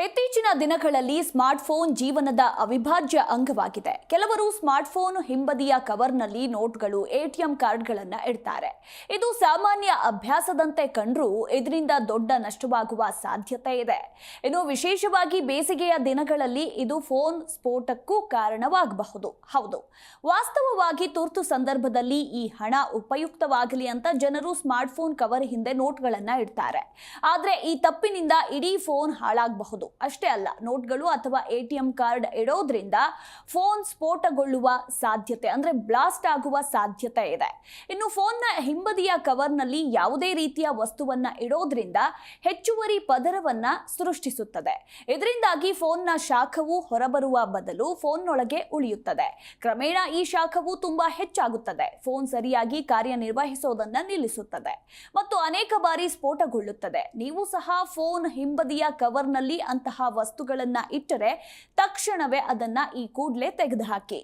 ಇತ್ತೀಚಿನ ದಿನಗಳಲ್ಲಿ ಸ್ಮಾರ್ಟ್ಫೋನ್ ಜೀವನದ ಅವಿಭಾಜ್ಯ ಅಂಗವಾಗಿದೆ. ಕೆಲವರು ಸ್ಮಾರ್ಟ್ಫೋನ್ ಹಿಂಬದಿಯ ಕವರ್ನಲ್ಲಿ ನೋಟ್ಗಳು, ಎಟಿಎಂ ಕಾರ್ಡ್ಗಳನ್ನು ಇಡ್ತಾರೆ. ಇದು ಸಾಮಾನ್ಯ ಅಭ್ಯಾಸದಂತೆ ಕಂಡ್ರೂ ಇದರಿಂದ ದೊಡ್ಡ ನಷ್ಟವಾಗುವ ಸಾಧ್ಯತೆ ಇದೆ. ಇನ್ನು ವಿಶೇಷವಾಗಿ ಬೇಸಿಗೆಯ ದಿನಗಳಲ್ಲಿ ಇದು ಫೋನ್ ಸ್ಫೋಟಕ್ಕೂ ಕಾರಣವಾಗಬಹುದು. ಹೌದು, ವಾಸ್ತವವಾಗಿ ತುರ್ತು ಸಂದರ್ಭದಲ್ಲಿ ಈ ಹಣ ಉಪಯುಕ್ತವಾಗಲಿ ಅಂತ ಜನರು ಸ್ಮಾರ್ಟ್ಫೋನ್ ಕವರ್ ಹಿಂದೆ ನೋಟ್ಗಳನ್ನು ಇಡ್ತಾರೆ. ಆದರೆ ಈ ತಪ್ಪಿನಿಂದ ಇಡೀ ಫೋನ್ ಹಾಳಾಗಬಹುದು. ಅಷ್ಟೇ ಅಲ್ಲ, ನೋಟ್ಗಳು ಅಥವಾ ಎಟಿಎಂ ಕಾರ್ಡ್ ಇಡೋದ್ರಿಂದ ಫೋನ್ ಸ್ಫೋಟಗೊಳ್ಳುವ ಸಾಧ್ಯತೆ ಅಂದ್ರೆ ಬ್ಲಾಸ್ಟ್ ಆಗುವ ಸಾಧ್ಯತೆ ಇದೆ. ಇನ್ನು ಫೋನ್ನ ಹಿಂಬದಿಯ ಕವರ್ನಲ್ಲಿ ಯಾವುದೇ ರೀತಿಯ ವಸ್ತುವನ್ನ ಇಡೋದ್ರಿಂದ ಹೆಚ್ಚುವರಿ ಪದರವನ್ನ ಸೃಷ್ಟಿಸುತ್ತದೆ. ಇದರಿಂದಾಗಿ ಫೋನ್ನ ಶಾಖವು ಹೊರಬರುವ ಬದಲು ಫೋನ್ನೊಳಗೆ ಉಳಿಯುತ್ತದೆ. ಕ್ರಮೇಣ ಈ ಶಾಖವು ತುಂಬಾ ಹೆಚ್ಚಾಗುತ್ತದೆ. ಫೋನ್ ಸರಿಯಾಗಿ ಕಾರ್ಯನಿರ್ವಹಿಸೋದನ್ನ ನಿಲ್ಲಿಸುತ್ತದೆ ಮತ್ತು ಅನೇಕ ಬಾರಿ ಸ್ಫೋಟಗೊಳ್ಳುತ್ತದೆ. ನೀವು ಸಹ ಫೋನ್ ಹಿಂಬದಿಯ ಕವರ್ನಲ್ಲಿ ಅಂತಹ ವಸ್ತುಗಳನ್ನ ಇಟ್ಟರೆ ತಕ್ಷಣವೇ ಅದನ್ನ ಈ ಕೂಡಲೇ ತೆಗೆದುಹಾಕಿ.